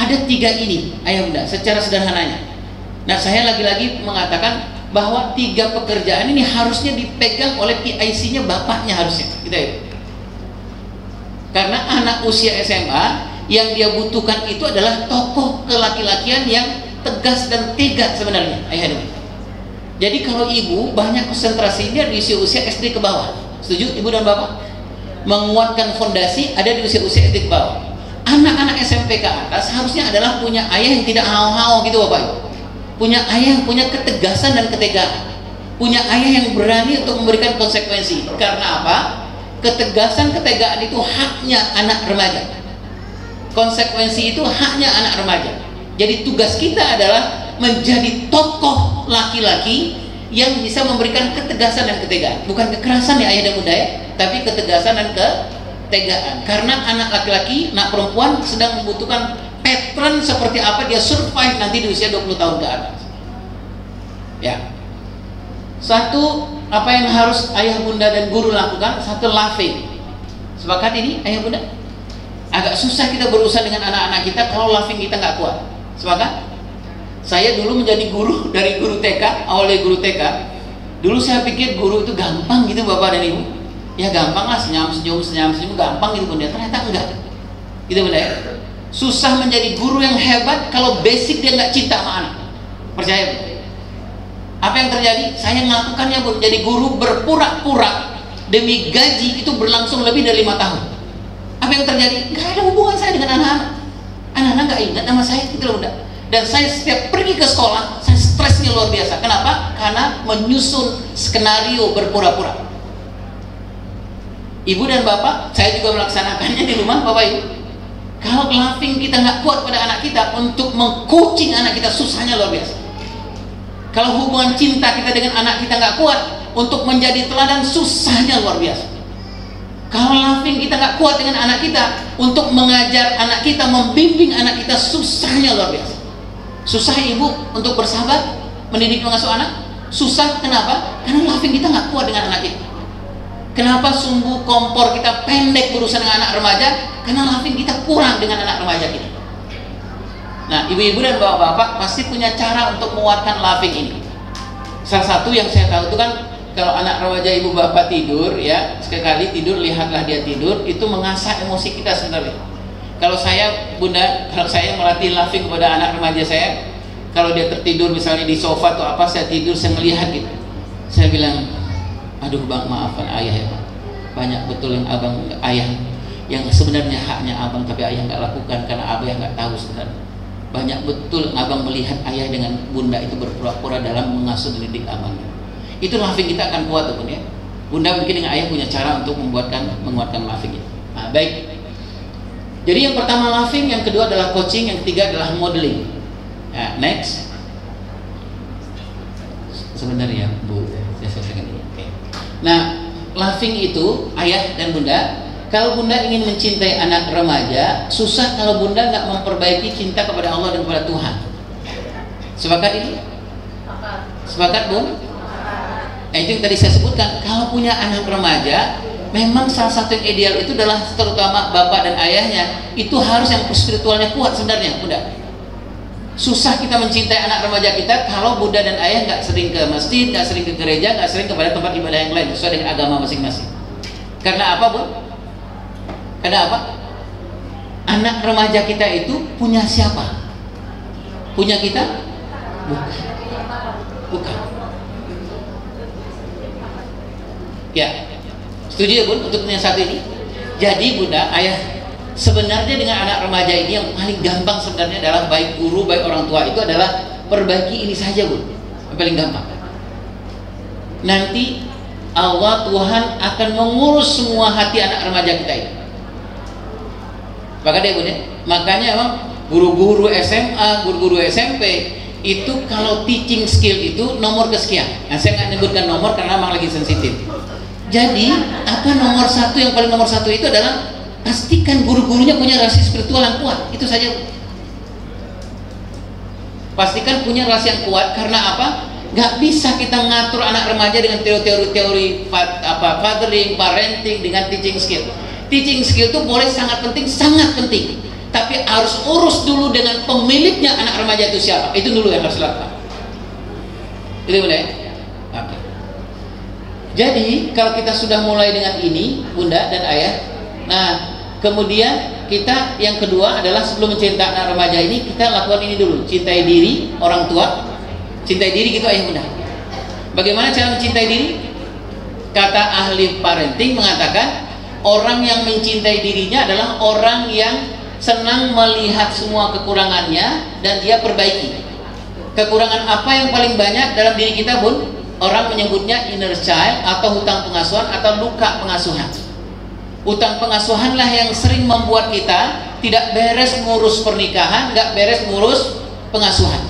ada tiga ini, ayah bunda, secara sederhananya. Nah, saya lagi-lagi mengatakan bahwa tiga pekerjaan ini harusnya dipegang oleh PIC-nya bapaknya harusnya, gitu ya. Karena anak usia SMA yang dia butuhkan itu adalah tokoh kelaki-lakian yang tegas dan tega sebenarnya, ayah bunda. Jadi kalau ibu banyak konsentrasinya di usia-usia SD ke bawah, setuju ibu dan bapak? Menguatkan fondasi ada di usia-usia SD ke bawah. Anak-anak SMP ke atas harusnya adalah punya ayah yang tidak haung-haung gitu bapak ibu. Punya ayah yang punya ketegasan dan ketegaan. Punya ayah yang berani untuk memberikan konsekuensi. Karena apa? Ketegasan, ketegaan itu haknya anak remaja. Konsekuensi itu haknya anak remaja. Jadi tugas kita adalah menjadi tokoh laki-laki yang bisa memberikan ketegasan dan ketegaan, bukan kekerasan ya ayah dan bunda ya, tapi ketegasan dan ketegaan. Karena anak laki-laki, anak perempuan sedang membutuhkan pattern seperti apa dia survive nanti di usia 20 tahun ke atas. Ya. Satu, apa yang harus ayah bunda dan guru lakukan? Satu, laughing. Sepakat ini ayah bunda? Agak susah kita berusaha dengan anak-anak kita kalau laughing kita nggak kuat. Sepakat? Saya dulu menjadi guru dari guru TK, awalnya guru TK. Dulu saya pikir guru itu gampang gitu bapak dan ibu. Ya gampang lah, senyum-senyum, gampang gitu bunda. Ternyata enggak. Gitu bunda ya. Susah menjadi guru yang hebat kalau basic dia nggak cinta sama anak. Percaya bunda? Apa yang terjadi? Saya melakukannya bunda. Jadi guru berpura-pura demi gaji itu berlangsung lebih dari 5 tahun. Apa yang terjadi? Nggak ada hubungan saya dengan anak-anak. Anak-anak nggak ingat nama saya gitu loh bunda. Dan saya setiap pergi ke sekolah, saya stresnya luar biasa. Kenapa? Karena menyusun skenario berpura-pura. Ibu dan bapak, saya juga melaksanakannya di rumah bapak ibu. Kalau laughing kita nggak kuat pada anak kita, untuk mengcoaching anak kita susahnya luar biasa. Kalau hubungan cinta kita dengan anak kita nggak kuat, untuk menjadi teladan susahnya luar biasa. Kalau laughing kita nggak kuat dengan anak kita, untuk mengajar anak kita, membimbing anak kita susahnya luar biasa. Susah ibu untuk bersahabat, mendidik mengasuh anak? Susah, kenapa? Karena laughing kita nggak kuat dengan anak kita. Kenapa sumbu kompor kita pendek berurusan dengan anak remaja? Karena laughing kita kurang dengan anak remaja kita. Nah, ibu-ibu dan bapak-bapak pasti punya cara untuk menguatkan laughing ini. Salah satu yang saya tahu itu kan, kalau anak remaja ibu bapak tidur, ya sekali tidur lihatlah dia tidur, itu mengasah emosi kita sebenarnya. Kalau saya bunda, kalau saya melatih laughing kepada anak remaja saya, kalau dia tertidur misalnya di sofa atau apa, saya tidur, saya ngelihat gitu, saya bilang, aduh bang, maafkan ayah ya bang, banyak betul yang abang, ayah yang sebenarnya haknya abang tapi ayah nggak lakukan karena abang nggak tahu sebenarnya. Banyak betul abang melihat ayah dengan bunda itu berpura-pura dalam mengasuh didik abang. Itu laughing kita akan kuat tuh bunda ya. Bunda mungkin dengan ayah punya cara untuk menguatkan laughing itu. Nah, baik. Jadi yang pertama laughing, yang kedua adalah coaching, yang ketiga adalah modeling. Nah, next. Sebenarnya bu, saya selesaikan dulu. Okay. Nah, laughing itu ayah dan bunda, kalau bunda ingin mencintai anak remaja, susah kalau bunda nggak memperbaiki cinta kepada Allah dan kepada Tuhan. Sepakat ini? Sepakat bun? Itu yang tadi saya sebutkan. Kalau punya anak remaja, memang salah satu yang ideal itu adalah terutama bapak dan ayahnya itu harus yang spiritualnya kuat sebenarnya bunda. Susah kita mencintai anak remaja kita kalau bunda dan ayah nggak sering ke masjid, nggak sering ke gereja, nggak sering kepada tempat ibadah yang lain sesuai dengan agama masing-masing. Karena apa bu? Karena apa? Anak remaja kita itu punya siapa? Punya kita? Bukan. Bukan. Ya. Setuju ya bun untuk yang satu ini? Jadi bunda, ayah, sebenarnya dengan anak remaja ini yang paling gampang sebenarnya adalah baik guru, baik orang tua itu adalah perbaiki ini saja bun. Yang paling gampang. Nanti Allah Tuhan akan mengurus semua hati anak remaja kita ini. Maka dia bun ya. Makanya emang guru-guru SMA, guru-guru SMP itu kalau teaching skill itu nomor kesekian. Nah, saya nggak nyebutkan nomor karena memang lagi sensitif. Jadi apa nomor satu, yang paling nomor satu itu adalah pastikan guru-gurunya punya relasi spiritual yang kuat. Itu saja. Pastikan punya relasi yang kuat. Karena apa? Gak bisa kita ngatur anak remaja dengan teori-teori fathering, parenting dengan teaching skill. Teaching skill itu boleh sangat penting, tapi harus urus dulu dengan pemiliknya anak remaja itu siapa. Itu dulu yang harus dilakukan. Itu boleh? Oke. Jadi kalau kita sudah mulai dengan ini, Bunda dan Ayah, nah kemudian kita yang kedua adalah sebelum mencintai anak remaja ini, kita lakukan ini dulu. Cintai diri, orang tua, cintai diri gitu Ayah Bunda. Bagaimana cara mencintai diri? Kata ahli parenting mengatakan, orang yang mencintai dirinya adalah orang yang senang melihat semua kekurangannya dan dia perbaiki. Kekurangan apa yang paling banyak dalam diri kita, Bun? Orang menyebutnya inner child atau hutang pengasuhan atau luka pengasuhan. Hutang pengasuhanlah yang sering membuat kita tidak beres ngurus pernikahan, nggak beres ngurus pengasuhan.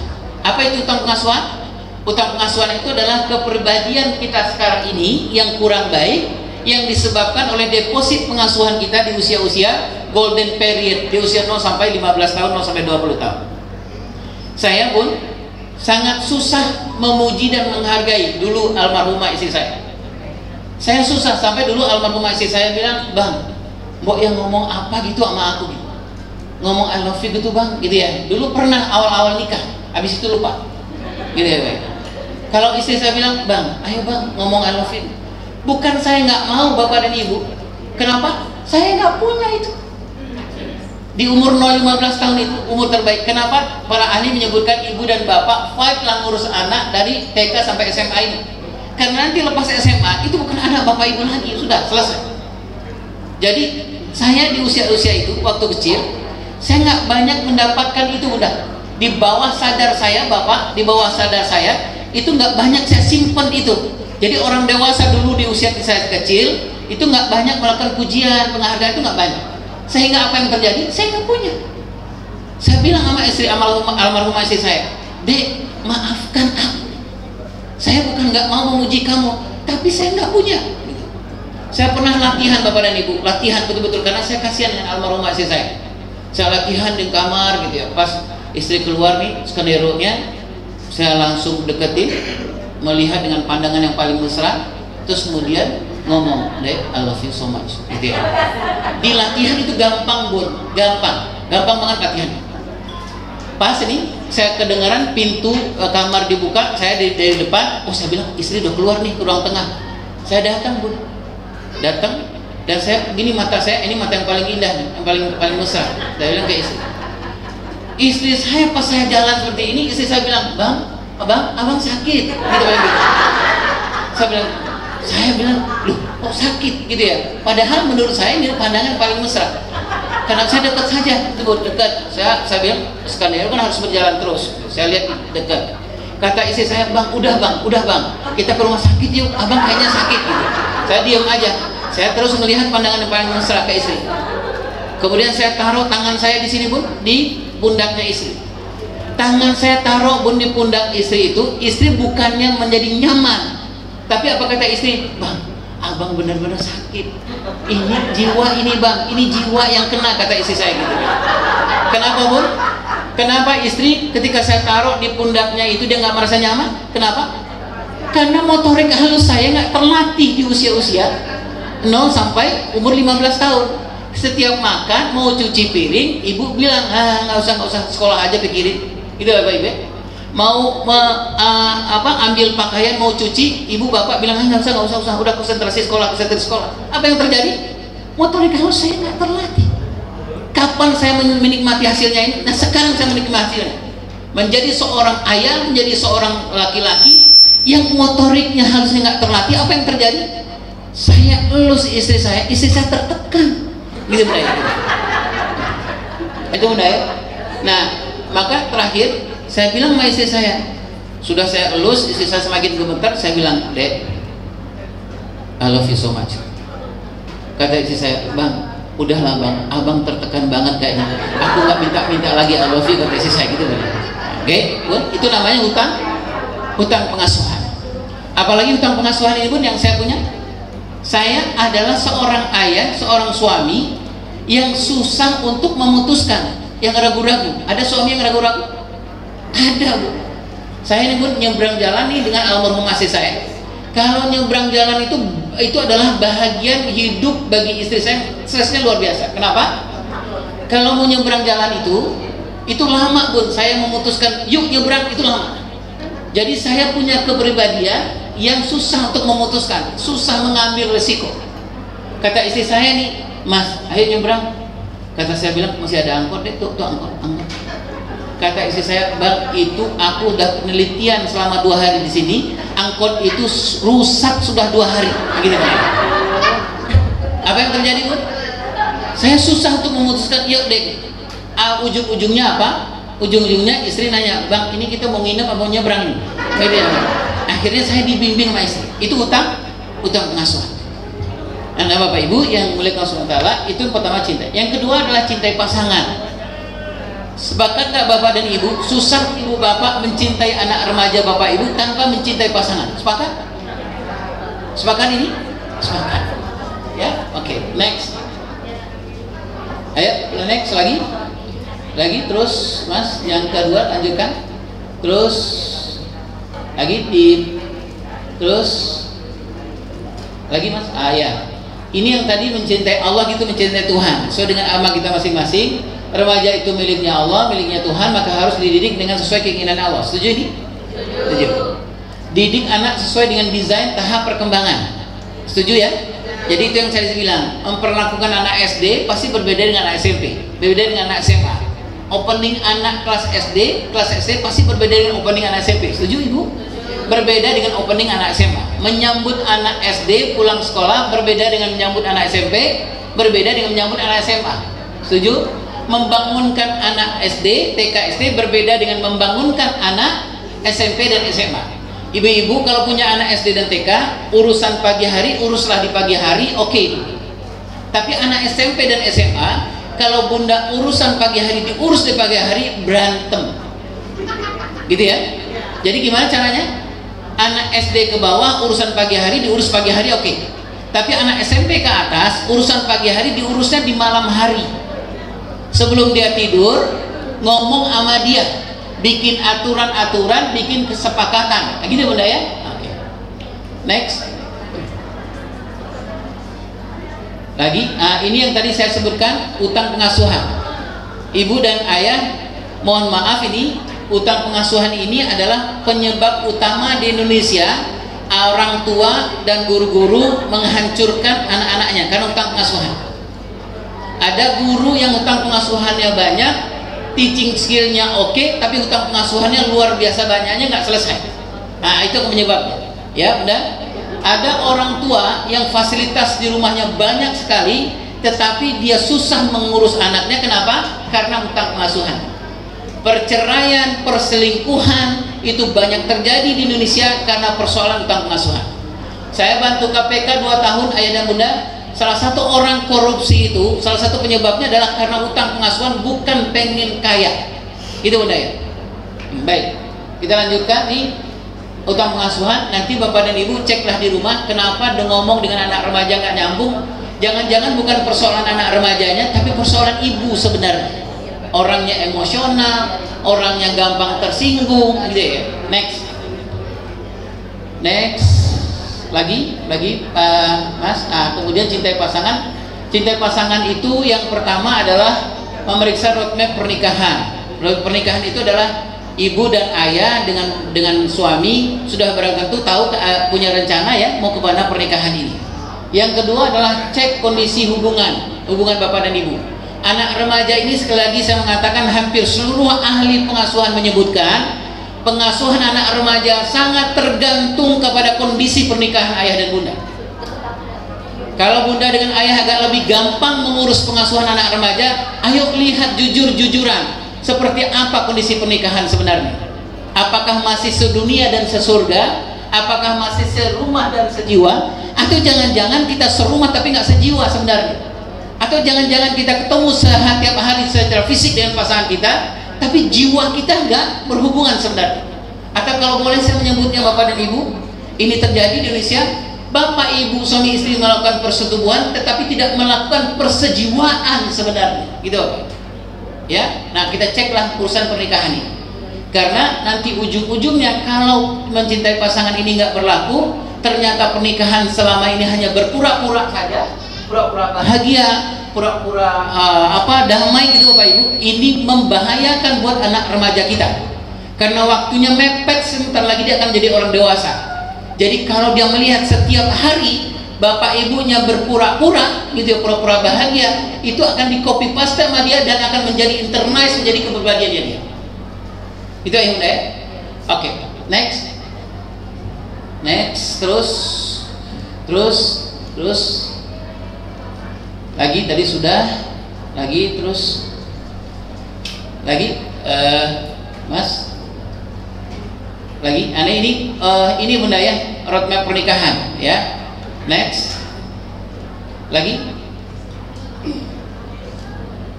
Apa itu hutang pengasuhan? Hutang pengasuhan itu adalah kepribadian kita sekarang ini yang kurang baik, yang disebabkan oleh deposit pengasuhan kita di usia-usia golden period, di usia 0 sampai 15 tahun, 0 sampai 20 tahun. Saya pun sangat susah memuji dan menghargai dulu almarhumah istri saya. Saya susah sampai dulu almarhumah istri saya bilang, "Bang, mbok yang ngomong apa gitu sama aku gitu. Ngomong I love you gitu, Bang." Gitu ya. Dulu pernah awal-awal nikah, habis itu lupa. Gitu ya, Bang. Kalau istri saya bilang, "Bang, ayo Bang, ngomong I love you." Bukan saya nggak mau Bapak dan Ibu. Kenapa? Saya nggak punya itu. Di umur 0-15 tahun itu umur terbaik. Kenapa? Para ahli menyebutkan ibu dan bapak fight lah ngurus anak dari TK sampai SMA ini. Karena nanti lepas SMA itu bukan anak bapak ibu lagi, sudah selesai. Jadi saya di usia-usia itu waktu kecil, saya nggak banyak mendapatkan itu, udah di bawah sadar saya, Bapak, di bawah sadar saya itu nggak banyak saya simpen itu. Jadi orang dewasa dulu di usia saya kecil itu nggak banyak melakukan pujian, penghargaan, itu nggak banyak. Sehingga apa yang terjadi? Saya nggak punya. Saya bilang sama istri almarhumah istri saya, "Dek, maafkan aku. Saya bukan nggak mau memuji kamu, tapi saya nggak punya." Saya pernah latihan Bapak dan Ibu, latihan betul-betul karena saya kasihan dengan almarhumah istri saya. Saya latihan di kamar gitu ya. Pas istri keluar nih, skenario-nya saya langsung deketin, melihat dengan pandangan yang paling mesra, terus kemudian ngomong, "Dek, I love you so much." Gitu ya. Di latihan itu gampang, Bun, gampang banget latihan. Pas ini saya kedengaran pintu kamar dibuka, saya dari depan, saya bilang, istri udah keluar nih ke ruang tengah. Saya datang, Bun, datang, dan saya gini, mata saya ini mata yang paling indah, yang paling mesra. Saya bilang ke istri saya pas saya jalan seperti ini, istri saya bilang, abang sakit, gitu. Saya bilang, "Loh, kok sakit?" gitu ya. Padahal menurut saya ini pandangan paling mesra. Karena saya dekat saja, dekat. Saya bilang, skenario kan harus berjalan terus. Saya lihat dekat. Kata istri saya, udah bang, kita ke rumah sakit yuk. Abang kayaknya sakit gitu. Saya diam aja. Saya terus melihat pandangan yang paling mesra ke istri. Kemudian saya taruh tangan saya di sini, Bun, di pundaknya istri. Tangan saya taruh, Bun, di pundak istri itu. Istri bukannya menjadi nyaman, tapi apa kata istri? "Bang, abang benar-benar sakit. Ini jiwa ini, Bang, ini jiwa yang kena," kata istri saya gitu. Kenapa, Bun? Kenapa istri ketika saya taruh di pundaknya itu dia nggak merasa nyaman? Kenapa? Karena motorik halus saya nggak terlatih di usia-usia 0 sampai umur 15 tahun. Setiap makan mau cuci piring, ibu bilang, nggak usah sekolah aja pikirin. Itu Bapak Ibu. Mau ambil pakaian, mau cuci, ibu bapak bilang, nggak usah, udah konsentrasi sekolah. Apa yang terjadi? Motorik halus saya nggak terlatih. Kapan saya menikmati hasilnya ini? Nah, sekarang saya menikmati hasilnya. Menjadi seorang ayah, menjadi seorang laki-laki yang motoriknya harusnya nggak terlatih, apa yang terjadi? Saya elus istri saya tertekan. Gitu, Bunda ya. Itu, Bunda ya. Nah, maka terakhir saya bilang sama istri saya, sudah saya elus, istri saya semakin gemetar, saya bilang, "Dek, I love you so much." Kata istri saya, "Bang, udahlah Bang, abang tertekan banget kayaknya. Aku nggak minta lagi I love you," kata istri saya gitu. Oke, Bun, itu namanya hutang pengasuhan. Apalagi hutang pengasuhan ini, Bun, yang saya punya. Saya adalah seorang ayah, seorang suami yang susah untuk memutuskan, yang ragu-ragu. Ada suami yang ragu-ragu? Ada, Bu. Saya ini, Bun, nyebrang jalan nih dengan almarhumah istri saya. Kalau nyebrang jalan itu adalah bahagian hidup bagi istri saya. Stresnya luar biasa. Kenapa? Kalau mau nyebrang jalan itu lama Bun. Saya memutuskan yuk nyebrang itu lama. Jadi saya punya kepribadian yang susah untuk memutuskan, susah mengambil resiko. Kata istri saya nih, Mas, ayo nyebrang. Kata saya bilang, masih ada angkot deh, tuh angkot. Kata istri saya, Bang, itu aku udah penelitian selama 2 hari di sini, angkot itu rusak sudah 2 hari. Gitu kan? Apa yang terjadi, Bun? Saya susah untuk memutuskan, yuk deh. Ujung-ujungnya apa? Ujung-ujungnya istri nanya, Bang, ini kita mau nginep apa mau nyebrang nih? Gitu ya. Akhirnya saya dibimbing sama istri. Itu utang pengasuhan. Nah, Bapak Ibu yang mulia Allah SWT, itu yang pertama cinta. Yang kedua adalah cintai pasangan. Sepakat tak Bapak dan Ibu? Susah Ibu Bapak mencintai anak remaja Bapak Ibu tanpa mencintai pasangan. Sepakat? Sepakat ini? Sepakat. Ya, oke. Next. Ayo, next lagi terus, Mas. Yang kedua lanjutkan. Terus lagi terus lagi, Mas. Ya. Ini yang tadi mencintai Allah gitu, mencintai Tuhan sesuai dengan amal kita masing-masing. Remaja itu miliknya Allah, miliknya Tuhan, maka harus dididik dengan sesuai keinginan Allah. Setuju ini? Setuju. Didik anak sesuai dengan desain tahap perkembangan. Setuju ya? Jadi itu yang saya bilang, memperlakukan anak SD pasti berbeda dengan anak SMP, berbeda dengan anak SMA. Opening anak kelas SD pasti berbeda dengan opening anak SMP. Setuju Ibu? Berbeda dengan opening anak SMA. Menyambut anak SD pulang sekolah berbeda dengan menyambut anak SMP, berbeda dengan menyambut anak SMA. Setuju? Membangunkan anak SD, TK SD berbeda dengan membangunkan anak SMP dan SMA. Ibu-ibu kalau punya anak SD dan TK, urusan pagi hari uruslah di pagi hari, oke. Tapi anak SMP dan SMA, kalau bunda urusan pagi hari diurus di pagi hari, berantem. Gitu ya? Jadi gimana caranya? Anak SD ke bawah urusan pagi hari diurus pagi hari, oke. Tapi anak SMP ke atas urusan pagi hari diurusnya di malam hari. Sebelum dia tidur ngomong sama dia, bikin aturan-aturan, bikin kesepakatan. Gitu Bunda ya? Oke. Next. Lagi, ini yang tadi saya sebutkan utang pengasuhan. Ibu dan ayah, mohon maaf ini utang pengasuhan ini adalah penyebab utama di Indonesia orang tua dan guru-guru menghancurkan anak-anaknya karena utang pengasuhan. Ada guru yang utang pengasuhannya banyak, teaching skillnya oke, tapi utang pengasuhannya luar biasa banyaknya, nggak selesai. Nah itu penyebabnya. Ya, Bunda. Ada orang tua yang fasilitas di rumahnya banyak sekali, tetapi dia susah mengurus anaknya. Kenapa? Karena utang pengasuhan. Perceraian, perselingkuhan itu banyak terjadi di Indonesia karena persoalan utang pengasuhan. Saya bantu KPK 2 tahun ayah dan bunda. Salah satu orang korupsi itu, salah satu penyebabnya adalah karena utang pengasuhan, bukan pengen kaya. Itu bunda ya. Baik, kita lanjutkan nih utang pengasuhan. Nanti bapak dan ibu ceklah di rumah kenapa ngomong dengan anak remaja nggak nyambung. Jangan-jangan bukan persoalan anak remajanya, tapi persoalan ibu sebenarnya. Orangnya emosional, orangnya gampang tersinggung, gitu ya. Next, lagi, Mas. Kemudian cintai pasangan. Cintai pasangan itu yang pertama adalah memeriksa roadmap pernikahan. Pernikahan itu adalah ibu dan ayah dengan suami sudah barang tentu tahu punya rencana ya mau kemana pernikahan ini. Yang kedua adalah cek kondisi hubungan bapak dan ibu. Anak remaja ini sekali lagi saya mengatakan hampir seluruh ahli pengasuhan menyebutkan pengasuhan anak remaja sangat tergantung kepada kondisi pernikahan ayah dan bunda. Kalau bunda dengan ayah agak lebih gampang mengurus pengasuhan anak remaja, ayo lihat jujur-jujuran seperti apa kondisi pernikahan sebenarnya. Apakah masih sedunia dan sesurga? Apakah masih serumah dan sejiwa? Atau jangan-jangan kita serumah tapi nggak sejiwa sebenarnya? Atau jangan-jangan kita ketemu setiap hari secara fisik dengan pasangan kita, tapi jiwa kita nggak berhubungan sebenarnya? Atau kalau boleh saya menyebutnya bapak dan ibu, ini terjadi di Indonesia, bapak ibu suami istri melakukan persetubuhan tetapi tidak melakukan persejiwaan sebenarnya, gitu Bapak. Ya, nah kita ceklah urusan pernikahan ini, karena nanti ujung-ujungnya kalau mencintai pasangan ini nggak berlaku, ternyata pernikahan selama ini hanya berpura-pura saja, pura-pura bahagia, pura-pura damai gitu Bapak Ibu, ini membahayakan buat anak remaja kita. Karena waktunya mepet, sebentar lagi dia akan jadi orang dewasa. Jadi kalau dia melihat setiap hari bapak ibunya berpura-pura gitu ya, pura-pura bahagia, itu akan di copy paste sama dia dan akan menjadi internalize menjadi kepribadiannya dia. Itu yang udah ya. Oke, next. Terus lagi tadi sudah, lagi terus lagi Mas lagi aneh ini Bunda ya, roadmap pernikahan ya. Next lagi.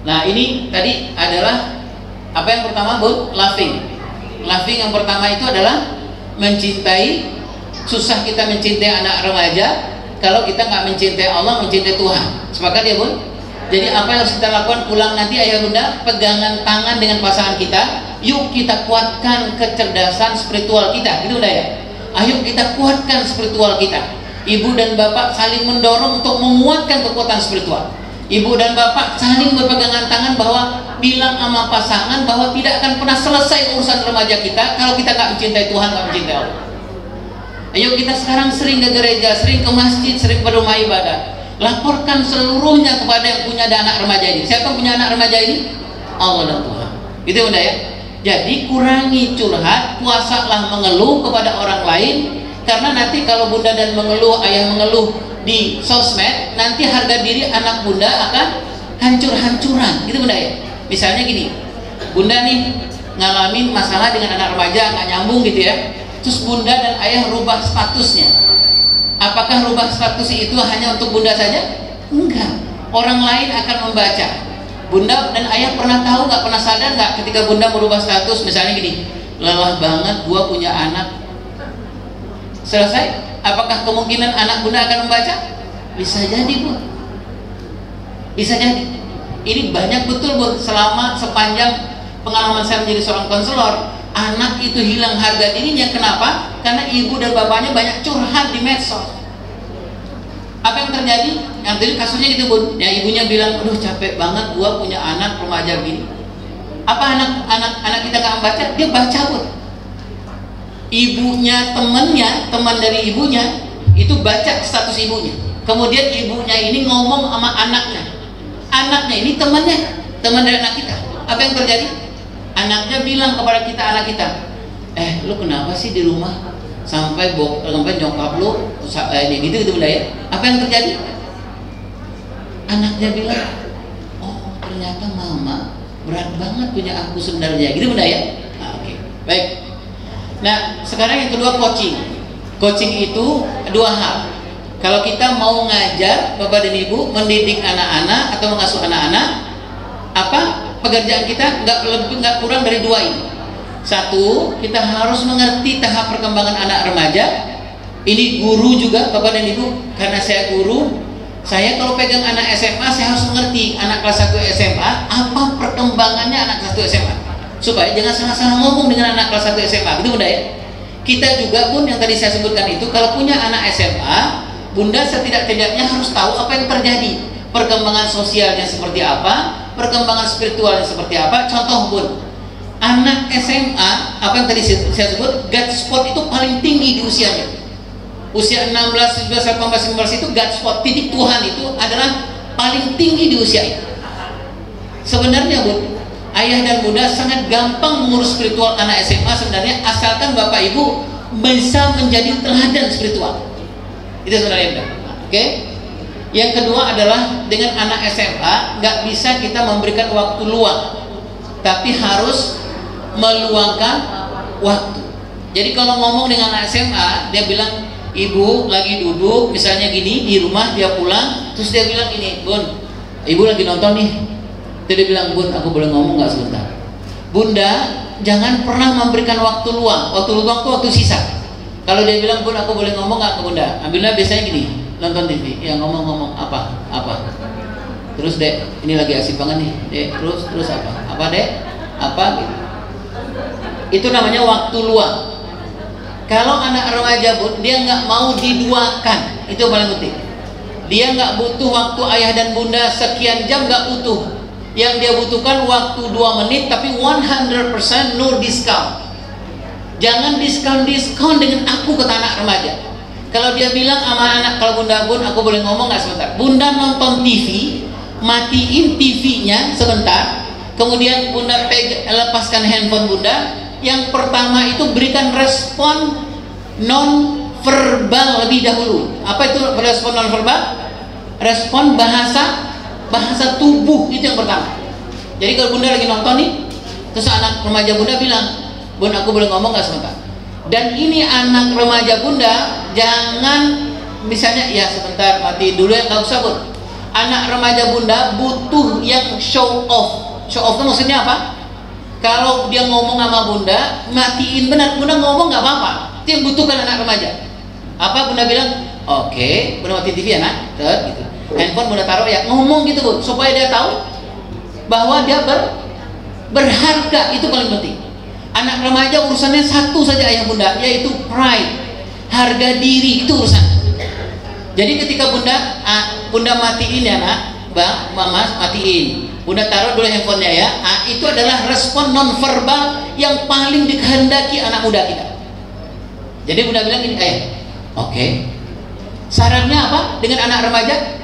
Nah ini tadi adalah apa yang pertama Bud? Loving yang pertama itu adalah mencintai. Susah kita mencintai anak remaja kalau kita nggak mencintai Allah, mencintai Tuhan. Sepakat ya Bun? Jadi apa yang harus kita lakukan? Pulang nanti ayah bunda, pegangan tangan dengan pasangan kita. Yuk kita kuatkan kecerdasan spiritual kita, gitu bunda ya. Ayo kita kuatkan spiritual kita. Ibu dan bapak saling mendorong untuk menguatkan kekuatan spiritual. Ibu dan bapak saling berpegangan tangan bahwa bilang sama pasangan bahwa tidak akan pernah selesai urusan remaja kita kalau kita nggak mencintai Tuhan, nggak mencintai Allah. Ayo kita sekarang sering ke gereja, sering ke masjid, sering ke rumah ibadah. Laporkan seluruhnya kepada yang punya anak remaja ini. Siapa yang punya anak remaja ini? Allah dan Tuhan. Gitu bunda ya. Jadi kurangi curhat, puasalah mengeluh kepada orang lain. Karena nanti kalau bunda dan mengeluh, ayah mengeluh di sosmed, nanti harga diri anak bunda akan hancur-hancuran. Gitu bunda ya. Misalnya gini, bunda nih ngalamin masalah dengan anak remaja, nggak nyambung gitu ya. Terus bunda dan ayah rubah statusnya. Apakah rubah status itu hanya untuk bunda saja? Enggak. Orang lain akan membaca. Bunda dan ayah pernah tahu nggak, pernah sadar nggak ketika bunda merubah status? Misalnya gini, lelah banget gua punya anak. Selesai. Apakah kemungkinan anak bunda akan membaca? Bisa jadi Bu. Bisa jadi. Ini banyak betul Bu. Selama sepanjang pengalaman saya menjadi seorang konselor, anak itu hilang harga dirinya. Kenapa? Karena ibu dan bapaknya banyak curhat di medsos. Apa yang terjadi? Yang tadi kasusnya gitu Bun, ya ibunya bilang, aduh capek banget gua punya anak remaja gini. Apa anak kita nggak membaca? Dia baca Bun. Ibunya, teman dari ibunya itu baca status ibunya. Kemudian ibunya ini ngomong sama anaknya. Anaknya ini teman dari anak kita. Apa yang terjadi? Anaknya bilang kepada kita, anak kita, lu kenapa sih di rumah sampai nyokap lu gitu bunda ya? Apa yang terjadi? Anaknya bilang, oh ternyata mama berat banget punya aku sebenarnya, gitu bunda ya? Nah, oke. Baik. Nah sekarang yang kedua, coaching itu dua hal. Kalau kita mau ngajar bapak dan ibu, mendidik anak-anak atau mengasuh anak-anak, apa pekerjaan kita nggak kurang dari dua ini. Satu, kita harus mengerti tahap perkembangan anak remaja. Ini guru juga bapak dan ibu, karena saya guru, saya kalau pegang anak SMA saya harus mengerti anak kelas 1 SMA apa perkembangannya anak kelas 1 SMA, supaya jangan salah-salah ngomong dengan anak kelas 1 SMA, gitu bunda ya. Kita juga pun yang tadi saya sebutkan itu, kalau punya anak SMA, bunda setidak-tidaknya harus tahu apa yang terjadi, perkembangan sosialnya seperti apa, perkembangan spiritualnya seperti apa. Contoh Bun, anak SMA, apa yang tadi saya sebut, God spot itu paling tinggi di usianya. Usia 16, 17, 18, 19 itu God spot, titik Tuhan itu adalah paling tinggi di usia itu. Sebenarnya Bun, ayah dan bunda sangat gampang mengurus spiritual anak SMA sebenarnya, asalkan bapak ibu bisa menjadi teladan spiritual. Itu sebenarnya Bunda. Oke? Yang kedua adalah dengan anak SMA nggak bisa kita memberikan waktu luang, tapi harus meluangkan waktu. Jadi kalau ngomong dengan anak SMA, dia bilang, ibu lagi duduk misalnya gini di rumah, dia pulang, terus dia bilang gini, Bun, ibu lagi nonton nih. Terus dia bilang, Bun, aku boleh ngomong nggak sebentar? Bunda, jangan pernah memberikan waktu luang. Waktu luang itu waktu sisa. Kalau dia bilang, Bun, aku boleh ngomong nggak ke Bunda? Bunda biasanya gini, nonton TV, ya ngomong apa? Terus Dek, ini lagi asik banget nih, Dek, terus apa Dek? Apa gitu. Itu namanya waktu luang. Kalau anak remaja Bun, dia nggak mau diduakan, itu paling penting. Dia nggak butuh waktu ayah dan bunda sekian jam, nggak butuh. Yang dia butuhkan waktu 2 menit, tapi 100% no discount. Jangan diskon dengan aku, kata anak remaja. Kalau dia bilang sama anak, kalau bunda, bun, aku boleh ngomong nggak sebentar? Bunda nonton TV, matiin TV-nya sebentar, kemudian bunda lepaskan handphone bunda. Yang pertama itu berikan respon non verbal lebih dahulu. Apa itu respon non verbal? Respon bahasa tubuh, itu yang pertama. Jadi kalau bunda lagi nonton nih, terus anak remaja bunda bilang, bun, aku boleh ngomong nggak sebentar? Dan ini anak remaja bunda, jangan misalnya ya sebentar, matiin dulu ya, nggak usah bun. Anak remaja bunda butuh yang show off. Show off itu maksudnya apa? Kalau dia ngomong sama bunda, matiin benar, bunda ngomong nggak apa-apa. Itu yang butuhkan anak remaja. Apa bunda bilang? Oke, bunda matiin TV ya nak, gitu. Handphone bunda taruh ya, ngomong gitu bun, supaya dia tahu bahwa dia berharga. Itu paling penting. Anak remaja urusannya satu saja ayah bunda, yaitu pride, harga diri, itu urusan. Jadi ketika bunda matiin ya nak, bang, mama matiin, bunda taruh dulu handphonenya ya. Itu adalah respon non verbal yang paling dikehendaki anak muda kita. Jadi bunda bilang gini, oke. Sarannya apa dengan anak remaja?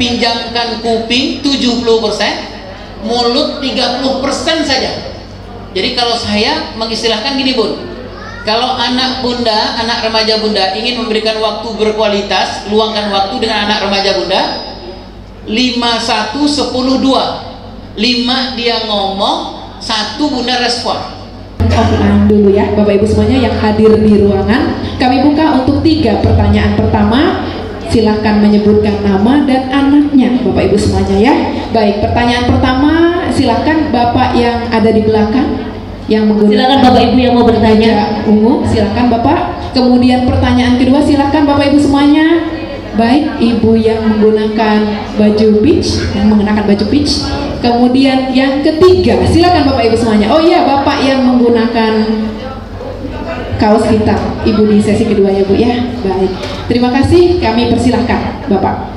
Pinjamkan kuping 70%, mulut 30% saja. Jadi kalau saya mengistilahkan gini bun, kalau anak bunda, anak remaja bunda ingin memberikan waktu berkualitas, luangkan waktu dengan anak remaja bunda, 5-1-10-2. 5 dia ngomong, 1 bunda respon. Offline dulu ya Bapak Ibu semuanya yang hadir di ruangan. Kami buka untuk 3 pertanyaan pertama. Silahkan menyebutkan nama dan anaknya Bapak Ibu semuanya ya. Baik, pertanyaan pertama silahkan Bapak yang ada di belakang yang menggunakan, silakan Bapak Ibu yang mau bertanya. Ungu, silakan Bapak. Kemudian pertanyaan kedua silakan Bapak Ibu semuanya. Baik, Ibu yang menggunakan baju peach, Kemudian yang ketiga silakan Bapak Ibu semuanya. Oh iya, Bapak yang menggunakan kaos hitam, Ibu di sesi kedua ya Bu ya. Baik, terima kasih, kami persilahkan Bapak.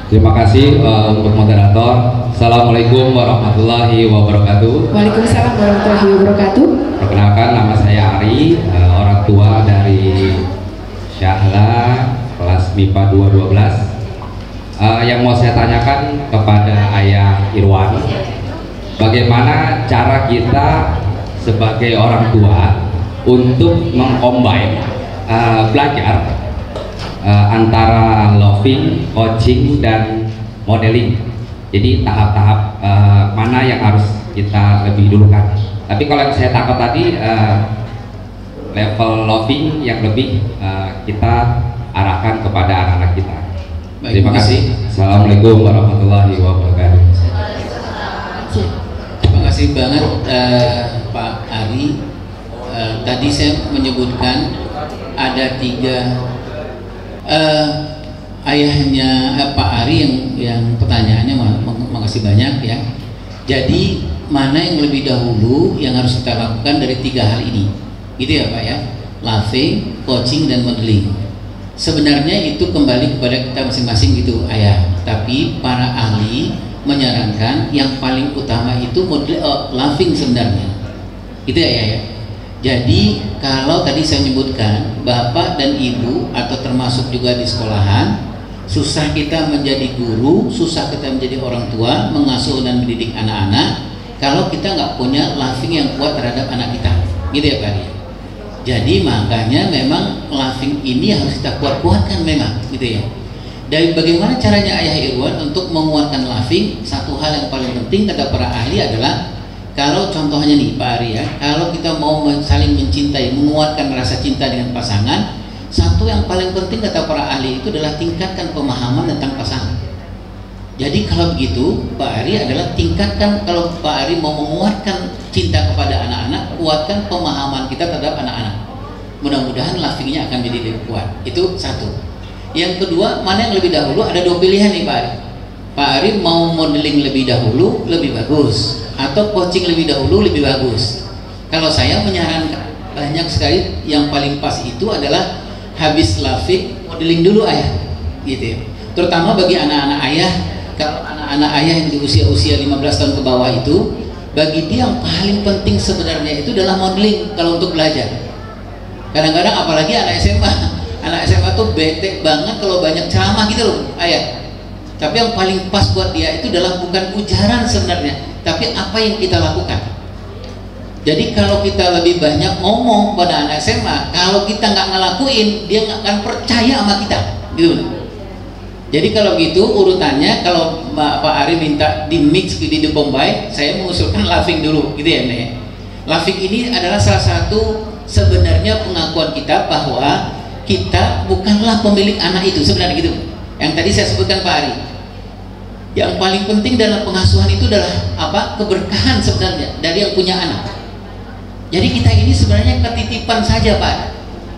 Terima kasih untuk moderator. Assalamualaikum warahmatullahi wabarakatuh. Waalaikumsalam warahmatullahi wabarakatuh. Perkenalkan, nama saya Ari, orang tua dari Syahla, kelas MIPA 212. Yang mau saya tanyakan kepada Ayah Irwan, bagaimana cara kita sebagai orang tua untuk mengcombine belajar antara loving, coaching, dan modeling. Jadi tahap-tahap mana yang harus kita lebih dulukan. Tapi kalau yang saya tangkap tadi level loving yang lebih kita arahkan kepada anak-anak kita. Baik, terima kasih. Assalamualaikum warahmatullahi wabarakatuh. Terima kasih banget Pak Ari. Tadi saya menyebutkan ada 3 ayahnya Pak Ari yang pertanyaannya, makasih banyak ya. Jadi mana yang lebih dahulu yang harus kita lakukan dari 3 hal ini, gitu ya Pak ya? Loving, coaching, dan modeling. Sebenarnya itu kembali kepada kita masing-masing gitu ayah. Tapi para ahli menyarankan yang paling utama itu loving sebenarnya. Itu ya ya. Jadi kalau tadi saya menyebutkan bapak dan ibu atau termasuk juga di sekolahan, susah kita menjadi guru, susah kita menjadi orang tua, mengasuh dan mendidik anak-anak kalau kita nggak punya loving yang kuat terhadap anak kita, gitu ya Pak. Jadi makanya memang loving ini harus kita kuat-kuatkan memang, gitu ya. Dan bagaimana caranya Ayah Irwan untuk menguatkan loving? Satu hal yang paling penting kata para ahli adalah, kalau contohnya nih Pak Ari ya, kalau kita mau saling mencintai, menguatkan rasa cinta dengan pasangan, satu yang paling penting kata para ahli itu adalah tingkatkan pemahaman tentang pasangan. Jadi kalau begitu Pak Ari adalah tingkatkan, kalau Pak Ari mau menguatkan cinta kepada anak-anak, kuatkan pemahaman kita terhadap anak-anak. Mudah-mudahan lovingnya akan jadi lebih kuat. Itu satu. Yang kedua, mana yang lebih dahulu? Ada 2 pilihan nih Pak Ari. Pak Ari mau modeling lebih dahulu lebih bagus, atau coaching lebih dahulu lebih bagus. Kalau saya menyarankan banyak sekali, yang paling pas itu adalah habis loving modeling dulu ayah, gitu ya. terutama bagi anak-anak ayah. Kalau anak-anak ayah yang di usia-usia 15 tahun ke bawah itu, bagi dia yang paling penting sebenarnya itu adalah modeling kalau untuk belajar. Kadang-kadang apalagi anak SMA tuh bete banget kalau banyak ceramah gitu loh ayah. Tapi yang paling pas buat dia itu adalah bukan ujaran sebenarnya, tapi apa yang kita lakukan. Jadi kalau kita lebih banyak ngomong pada anak SMA, kalau kita nggak ngelakuin, dia nggak akan percaya sama kita gitu. Jadi kalau gitu urutannya, kalau Pak Ari minta di mix di Bombay, saya mengusulkan laughing dulu gitu ya Nek. Laughing ini adalah salah satu sebenarnya pengakuan kita bahwa kita bukanlah pemilik anak itu sebenarnya gitu. Yang tadi saya sebutkan Pak Ari, yang paling penting dalam pengasuhan itu adalah apa? Keberkahan sebenarnya dari yang punya anak. Jadi kita ini sebenarnya ketitipan saja Pak,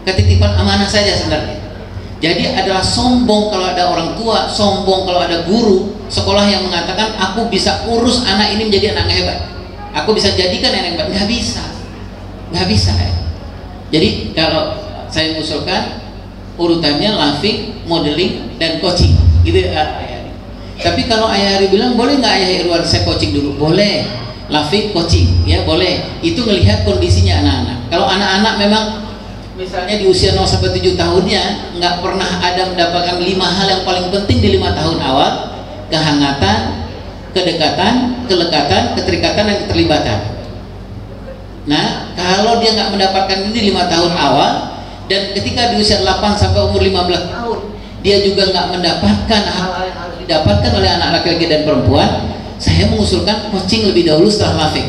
ketitipan amanah saja sebenarnya. Jadi adalah sombong kalau ada orang tua, sombong kalau ada guru sekolah yang mengatakan aku bisa urus anak ini menjadi anak hebat, aku bisa jadikan anak hebat. Nggak bisa ya. Jadi kalau saya mengusulkan urutannya laughing, modeling, dan coaching gitu ya. Tapi kalau Ayah Hari bilang boleh nggak Ayah Irwan saya coaching dulu? Boleh. Laughing, coaching ya boleh. Itu ngelihat kondisinya anak-anak. Kalau anak-anak memang misalnya di usia 0 sampai 7 tahunnya nggak pernah ada mendapatkan 5 hal yang paling penting di 5 tahun awal: kehangatan, kedekatan, kelekatan, keterikatan, dan keterlibatan. Nah, kalau dia nggak mendapatkan ini 5 tahun awal, dan ketika di usia 8 sampai umur 15 tahun dia juga nggak mendapatkan hal-hal yang harus didapatkan oleh anak laki-laki dan perempuan, saya mengusulkan coaching lebih dahulu setelah laughing.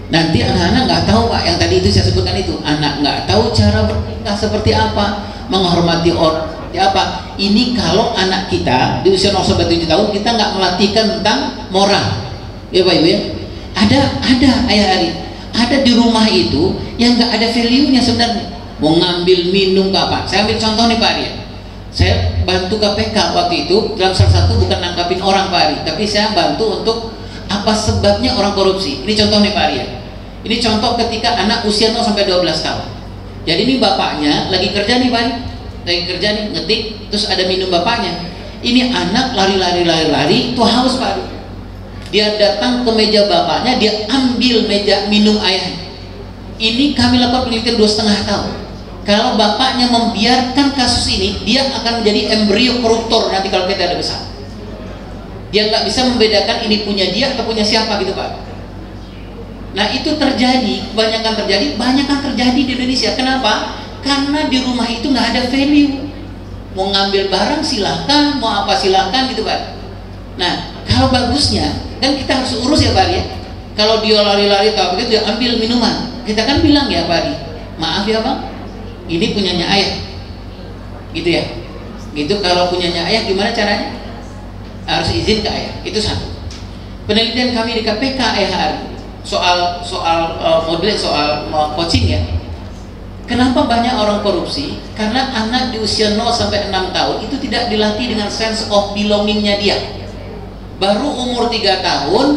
Nanti anak-anak nggak tahu Pak, yang tadi itu saya sebutkan itu, anak nggak tahu cara bertingkah seperti apa, menghormati orang seperti apa. Ini kalau anak kita di usia 0 sampai 7 tahun kita nggak melatihkan tentang moral, ya Pak Ibu ya. Ada Ayah Ari, ada di rumah itu yang nggak ada value-nya sebenarnya. Mau ngambil minum ke apa? Saya ambil contoh nih Pak Ari. Saya bantu KPK waktu itu dalam salah satu, bukan nangkapin orang Pak Ari, tapi saya bantu untuk apa sebabnya orang korupsi. Ini contoh nih Pak Ari ya. Ini contoh ketika anak usia 0 sampai 12 tahun. Jadi ini bapaknya lagi kerja nih Pak Ari, lagi kerja nih ngetik, terus ada minum bapaknya. Ini anak lari tuh haus Pak Ari. Dia datang ke meja bapaknya, dia ambil meja minum ayahnya. Ini kami lakukan penelitian 2,5 tahun. Kalau bapaknya membiarkan kasus ini, dia akan menjadi embrio koruptor nanti kalau kita ada besar. Dia nggak bisa membedakan ini punya dia atau punya siapa gitu Pak. Nah itu terjadi, kebanyakan terjadi di Indonesia. Kenapa? Karena di rumah itu nggak ada value. Mau ngambil barang silahkan, mau apa silahkan gitu Pak. Nah kalau bagusnya kan kita harus urus ya Pak ya. Kalau dia lari-lari tahu begitu, dia ambil minuman. Kita kan bilang ya Pak, maaf ya Bang, ini punyanya ayah, gitu ya. Gitu kalau punyanya ayah gimana caranya? Harus izin ke ayah. Itu satu. Penelitian kami di KPK ayah soal modeling, soal coaching ya. Kenapa banyak orang korupsi? Karena anak di usia 0 sampai 6 tahun itu tidak dilatih dengan sense of belongingnya dia. Baru umur 3 tahun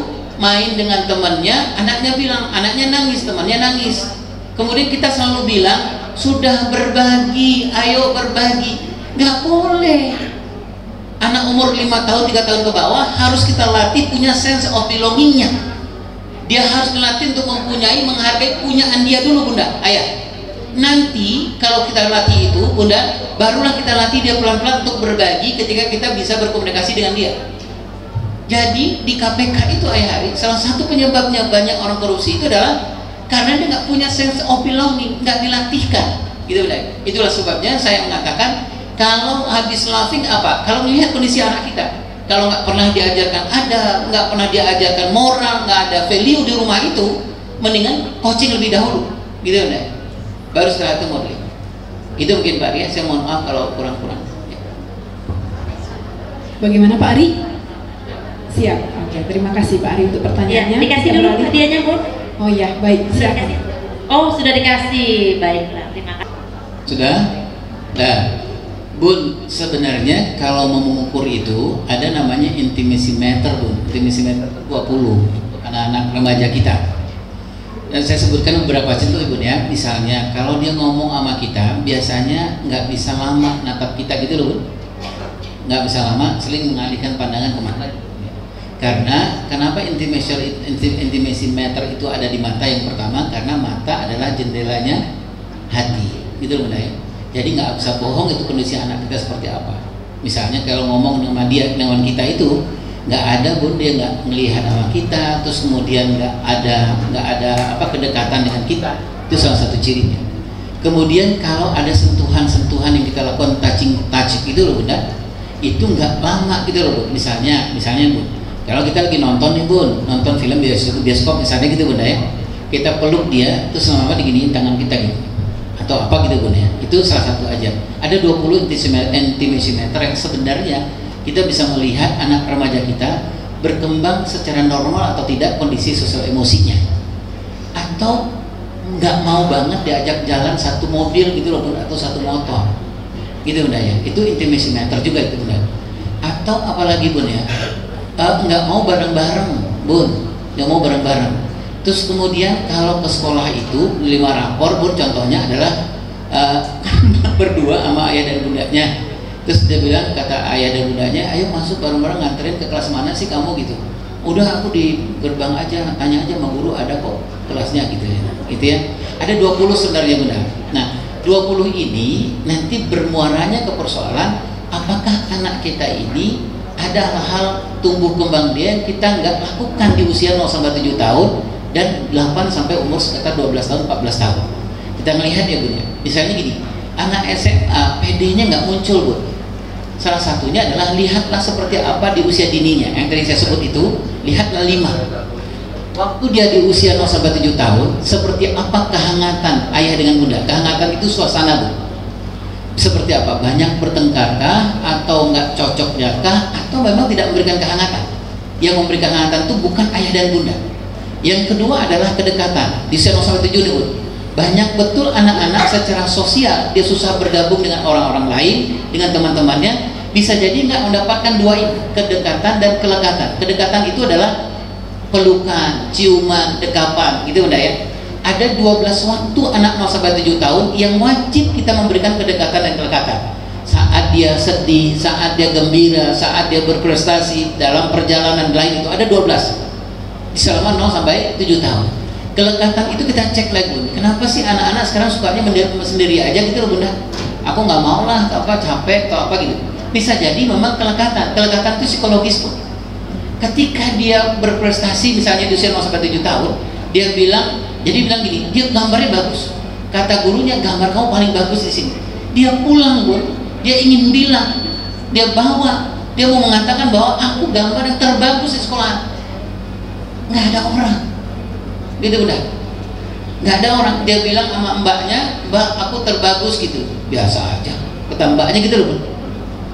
main dengan temannya, anaknya bilang, anaknya nangis, temannya nangis. Kemudian kita selalu bilang, sudah berbagi, ayo berbagi. Nggak boleh. Anak umur 5 tahun, 3 tahun ke bawah harus kita latih punya sense of belongingnya. Dia harus dilatih untuk mempunyai, menghargai punyaan dia dulu Bunda, ayah. Nanti kalau kita latih itu Bunda, barulah kita latih dia pelan-pelan untuk berbagi ketika kita bisa berkomunikasi dengan dia. Jadi di KPK itu ayah Hari, salah satu penyebabnya banyak orang korupsi itu adalah karena dia nggak punya sense of belonging, nggak dilatihkan, gitu Bunda. Itulah sebabnya saya mengatakan kalau habis laughing apa? Kalau melihat kondisi anak kita, kalau nggak pernah diajarkan nggak pernah diajarkan moral, nggak ada value di rumah itu, mendingan coaching lebih dahulu, gitu Bunda. Baru setelah itu modeling. Itu mungkin Pak Ari, saya mohon maaf kalau kurang-kurang. Bagaimana Pak Ari? Siap. Oke, terima kasih Pak Ari untuk pertanyaannya. Ya, dikasih dulu hadiahnya Bu. Oh ya, baik. Sudah Siap. dikasih. Oh, sudah dikasih. Baiklah, terima kasih. Sudah? Nah, Bun, sebenarnya kalau mau mengukur itu ada namanya intimacy meter Bun. Intimacy meter 20 untuk anak-anak remaja kita. Dan saya sebutkan beberapa contoh Ibu ya. Misalnya kalau dia ngomong sama kita, biasanya nggak bisa lama natap kita gitu loh Bun. nggak bisa lama, seling mengalihkan pandangan kemana lagi. Karena kenapa intimacy meter itu ada di mata? Yang pertama karena mata adalah jendelanya hati, gitu loh Bunda ya. Jadi nggak bisa bohong itu kondisi anak kita seperti apa. Misalnya kalau ngomong sama dia dengan kita itu nggak ada Bun, dia nggak melihat sama kita, terus kemudian nggak ada kedekatan dengan kita, itu salah satu cirinya. Kemudian kalau ada sentuhan-sentuhan yang kita lakukan touch itu loh Bunda, itu nggak lama gitu loh Bun. Misalnya Bun, kalau kita lagi nonton nih Bun, nonton film bioskop misalnya gitu Bunda ya, kita peluk dia, terus lama-lama diginiin tangan kita gitu, atau apa gitu Bun ya, itu salah satu aja. Ada 20 intimacy meter yang sebenarnya kita bisa melihat anak remaja kita berkembang secara normal atau tidak kondisi sosial emosinya, atau nggak mau banget diajak jalan satu mobil gitu loh Bun, atau satu motor gitu Bunda ya, itu intimacy meter juga itu Bunda. Atau apalagi Bun ya, nggak mau bareng-bareng Bun, nggak mau bareng-bareng. Terus kemudian kalau ke sekolah itu 5 rapor Bun, contohnya adalah berdua sama ayah dan bundanya. Terus dia bilang, kata ayah dan bundanya, ayo masuk bareng-bareng, nganterin ke kelas mana sih kamu gitu. Udah aku di gerbang aja, tanya aja sama guru, ada kok kelasnya gitu ya. Gitu ya. Ada 20 sebenarnya Bunda. Nah 20 ini nanti bermuaranya ke persoalan apakah anak kita ini ada hal tumbuh kembang dia yang kita nggak lakukan di usia 0-7 tahun dan 8 sampai umur sekitar 12 tahun 14 tahun. Kita melihat ya Bun ya, misalnya gini, anak SMA PD-nya nggak muncul Bun. Salah satunya adalah lihatlah seperti apa di usia dininya, yang tadi saya sebut itu, lihatlah 5. Waktu dia di usia 0-7 tahun, seperti apa kehangatan ayah dengan bunda? Kehangatan itu suasana Bun. Seperti apa? Banyak bertengkarkah? Atau nggak cocoknya-kah? Atau memang tidak memberikan kehangatan? Yang memberikan kehangatan itu bukan ayah dan bunda. Yang kedua adalah kedekatan. Di usia 0-7 nih Bun, banyak betul anak-anak secara sosial dia susah bergabung dengan orang-orang lain, dengan teman-temannya. Bisa jadi nggak mendapatkan dua ini, kedekatan dan kelekatan. Kedekatan itu adalah pelukan, ciuman, dekapan, gitu Bunda ya. Ada 12 waktu anak 0-7 tahun yang wajib kita memberikan kedekatan dan kelekatan. Saat dia sedih, saat dia gembira, saat dia berprestasi dalam perjalanan lain, itu ada 12 selama 0-7 tahun. Kelekatan itu kita cek lagi, kenapa sih anak-anak sekarang sukanya sendiri aja gitu loh Bunda. Aku nggak mau lah, apa capek atau apa gitu. Bisa jadi memang kelekatan itu psikologis Bun. Ketika dia berprestasi misalnya di usia 0-7 tahun, dia bilang gini, dia gambarnya bagus. Kata gurunya, gambar kamu paling bagus di sini. Dia pulang Bun, dia ingin bilang, dia mau mengatakan bahwa aku gambar yang terbagus di sekolah. Nggak ada orang, gitu udah. Nggak ada orang. Dia bilang sama mbaknya, mbak aku terbagus gitu. Biasa aja, kata mbaknya gitu loh Bun.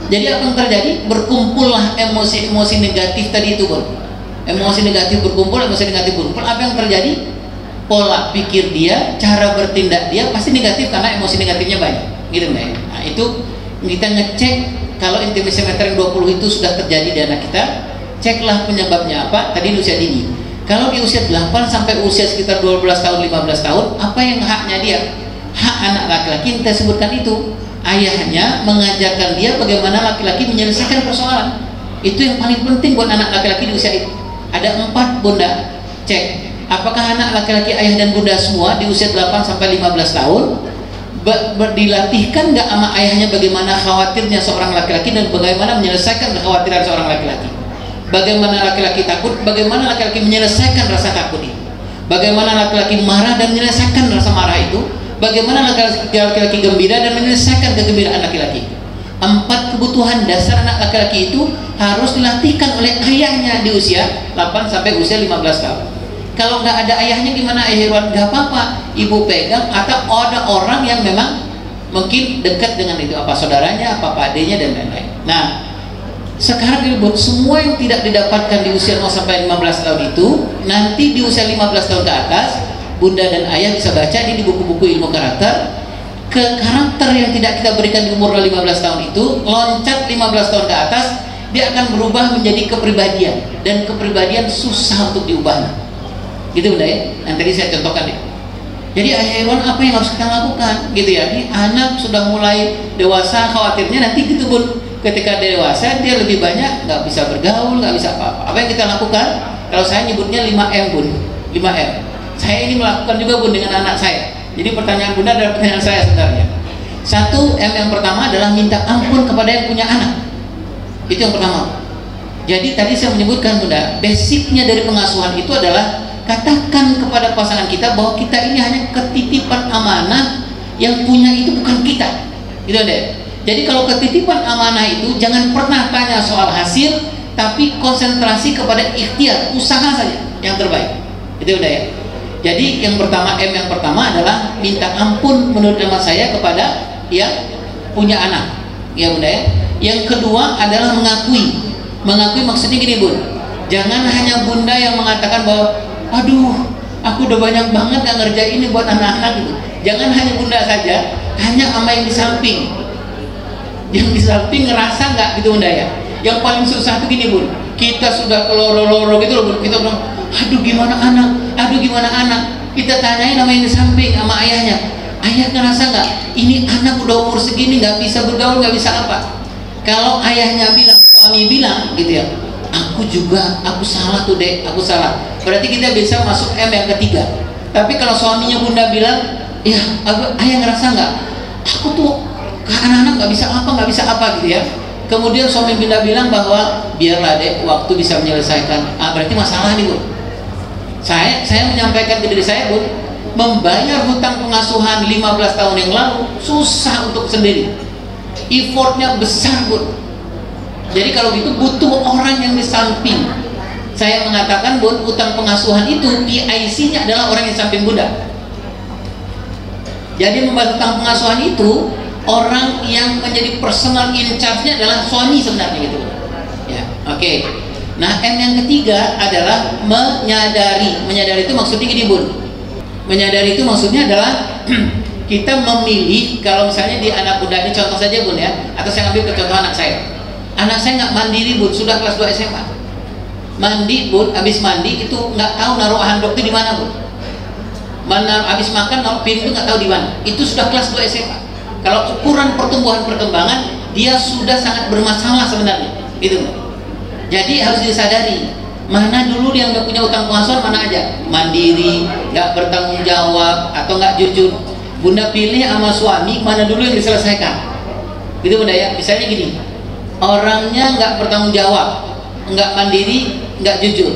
Jadi apa yang terjadi? Berkumpullah emosi-emosi negatif tadi itu Bun. Emosi negatif berkumpul. Apa yang terjadi? Pola pikir dia, cara bertindak dia pasti negatif karena emosi negatifnya banyak, gitu Bunda. Nah itu kita ngecek kalau intimacy meter yang 20 itu sudah terjadi di anak kita, ceklah penyebabnya apa. Tadi di usia dini. Kalau di usia 8 sampai usia sekitar 12 tahun, 15 tahun, apa yang haknya dia? Hak anak laki-laki kita sebutkan itu. Ayahnya mengajarkan dia bagaimana laki-laki menyelesaikan persoalan. Itu yang paling penting buat anak laki-laki di usia itu. Ada 4 Bunda. Cek, apakah anak laki-laki ayah dan bunda semua di usia 8 sampai 15 tahun dilatihkan nggak sama ayahnya bagaimana khawatirnya seorang laki-laki dan bagaimana menyelesaikan kekhawatiran seorang laki-laki. Bagaimana laki-laki takut, bagaimana laki-laki menyelesaikan rasa takut itu. Bagaimana laki-laki marah dan menyelesaikan rasa marah itu. Bagaimana laki-laki gembira dan menyelesaikan kegembiraan laki-laki. 4 kebutuhan dasar anak laki-laki itu harus dilatihkan oleh ayahnya di usia 8 sampai usia 15 tahun. Kalau nggak ada ayahnya gimana Irwan? Nggak apa-apa, ibu pegang atau ada orang yang memang mungkin dekat dengan itu, apa saudaranya, apa adiknya dan lain-lain. Nah sekarang Bun, semua yang tidak didapatkan di usia 0 sampai 15 tahun itu nanti di usia 15 tahun ke atas, bunda dan ayah bisa baca ini di buku-buku ilmu karakter. Karakter yang tidak kita berikan di umur 15 tahun itu loncat 15 tahun ke atas, dia akan berubah menjadi kepribadian, dan kepribadian susah untuk diubah, gitu Bunda ya. Yang tadi saya contohkan ya. Jadi ayah Irwan apa yang harus kita lakukan gitu ya. Ini anak sudah mulai dewasa, khawatirnya nanti gitu Bun, ketika dewasa dia lebih banyak nggak bisa bergaul, nggak bisa apa-apa. Apa yang kita lakukan? Kalau saya nyebutnya 5M bun, 5M. Saya ini melakukan juga bun dengan anak saya. Jadi pertanyaan bunda adalah pertanyaan saya sebenarnya. 1M yang pertama adalah minta ampun kepada yang punya anak. Itu yang pertama. Jadi tadi saya menyebutkan bunda, basicnya dari pengasuhan itu adalah katakan kepada pasangan kita bahwa kita ini hanya ketitipan amanah, yang punya itu bukan kita. Gitu deh. Jadi kalau ketitipan amanah itu jangan pernah tanya soal hasil, tapi konsentrasi kepada ikhtiar, usaha saja yang terbaik. Itu udah ya. Jadi yang pertama, M yang pertama adalah minta ampun menurut hemat saya kepada yang punya anak. Ya bunda ya. Yang kedua adalah mengakui. Mengakui maksudnya gini bun, jangan hanya bunda yang mengatakan bahwa aduh aku udah banyak banget gak ngerjain ini buat anak-anak gitu. Jangan hanya bunda saja, hanya sama yang di samping. Yang di samping ngerasa nggak gitu bunda ya. Yang paling susah tuh gini bun, kita sudah keloro-loro gitu loh bun, kita bilang aduh gimana anak, aduh gimana anak. Kita tanyain sama yang di samping, sama ayahnya, ayah ngerasa nggak ini anak udah umur segini nggak bisa bergaul, nggak bisa apa. Kalau ayahnya bilang, suami bilang gitu ya, aku juga, aku salah tuh dek, aku salah, berarti kita bisa masuk M yang ketiga. Tapi kalau suaminya bunda bilang ya ayah ngerasa nggak, aku tuh anak-anak nggak bisa apa gitu ya. Kemudian suami bunda bilang bahwa biarlah dek, waktu bisa menyelesaikan. Berarti masalah nih bun. Saya menyampaikan ke diri saya bun, membayar hutang pengasuhan 15 tahun yang lalu susah untuk sendiri, effortnya besar bun. Jadi kalau gitu butuh orang yang di samping. Saya mengatakan bun, hutang pengasuhan itu PIC-nya adalah orang yang samping bunda. Jadi membayar hutang pengasuhan itu orang yang menjadi personal in charge-nya adalah suami sebenarnya gitu. Ya, oke. Nah, M yang ketiga adalah menyadari. Menyadari itu maksudnya gini, Bun. Menyadari itu maksudnya adalah kita memilih, kalau misalnya di anak muda ini contoh saja, Bun ya, atau saya ambil ke contoh anak saya. Anak saya nggak mandiri, Bun, sudah kelas 2 SMA. Mandi, Bun, habis mandi itu nggak tahu naruh handuk itu di mana, Bun. Habis makan naruh piring itu nggak tahu di mana. Itu sudah kelas 2 SMA. Kalau ukuran pertumbuhan perkembangan, dia sudah sangat bermasalah sebenarnya, gitu. Jadi harus disadari, mana dulu yang nggak punya utang pengasuhan, mana aja mandiri, nggak bertanggung jawab atau nggak jujur. Bunda pilih sama suami mana dulu yang diselesaikan, gitu bunda ya. Misalnya gini, orangnya nggak bertanggung jawab, nggak mandiri, nggak jujur.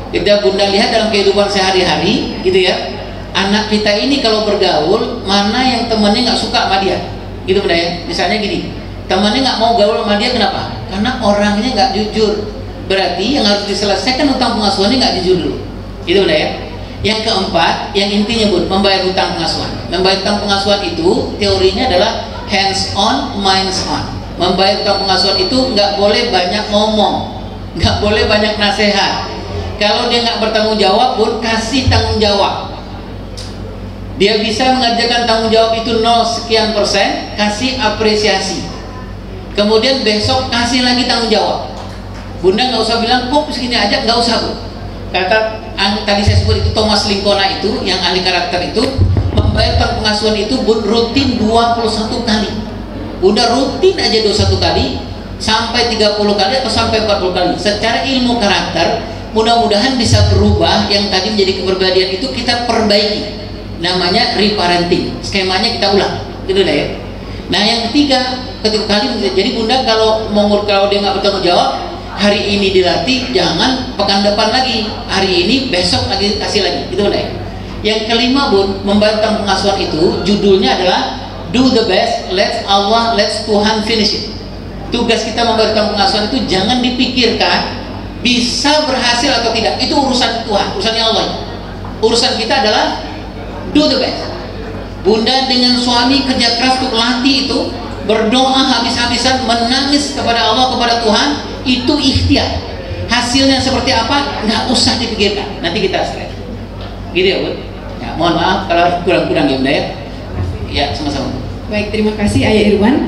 Kita bunda lihat dalam kehidupan sehari-hari, gitu ya. Anak kita ini kalau bergaul, mana yang temannya nggak suka sama dia, gitu bunda ya. Misalnya gini, temannya nggak mau gaul sama dia, kenapa? Karena orangnya nggak jujur. Berarti yang harus diselesaikan utang pengasuhannya nggak jujur dulu, gitu bunda ya. Yang keempat, yang intinya Bun, membayar utang pengasuhan. Membayar utang pengasuhan itu teorinya adalah hands on, minds on. Membayar utang pengasuhan itu nggak boleh banyak ngomong, nggak boleh banyak nasihat. Kalau dia nggak bertanggung jawab, Bun, kasih tanggung jawab. Dia bisa mengerjakan tanggung jawab itu 0 sekian persen, kasih apresiasi. Kemudian besok kasih lagi tanggung jawab. Bunda nggak usah bilang kok segini aja, nggak usah Bu. Kata tadi saya sebut itu Thomas Lincona itu yang ahli karakter itu, membayar utang pengasuhan itu Bun rutin 21 kali. Bunda rutin aja 21 kali sampai 30 kali atau sampai 40 kali. Secara ilmu karakter mudah-mudahan bisa berubah, yang tadi menjadi kepribadian itu kita perbaiki. Namanya reparenting, skemanya kita ulang, gitu deh ya. Nah yang ketiga, ketika kali jadi bunda kalau dia nggak bertanggung jawab, hari ini dilatih, jangan pekan depan lagi, hari ini besok lagi kasih lagi, gitu deh. Yang kelima Bun, membayar utang pengasuhan itu judulnya adalah do the best, let Tuhan finish it. Tugas kita membayar utang pengasuhan itu jangan dipikirkan bisa berhasil atau tidak, itu urusan Tuhan, urusannya Allah. Urusan kita adalah do the best. Bunda dengan suami kerja keras untuk latih itu, berdoa habis-habisan, menangis kepada Allah, kepada Tuhan, itu ikhtiar. Hasilnya seperti apa nggak usah dipikirkan, nanti kita stres, gitu ya Bun ya. Mohon maaf kalau kurang-kurang ya Bunda ya. Ya sama-sama. Baik, terima kasih Ayah Irwan.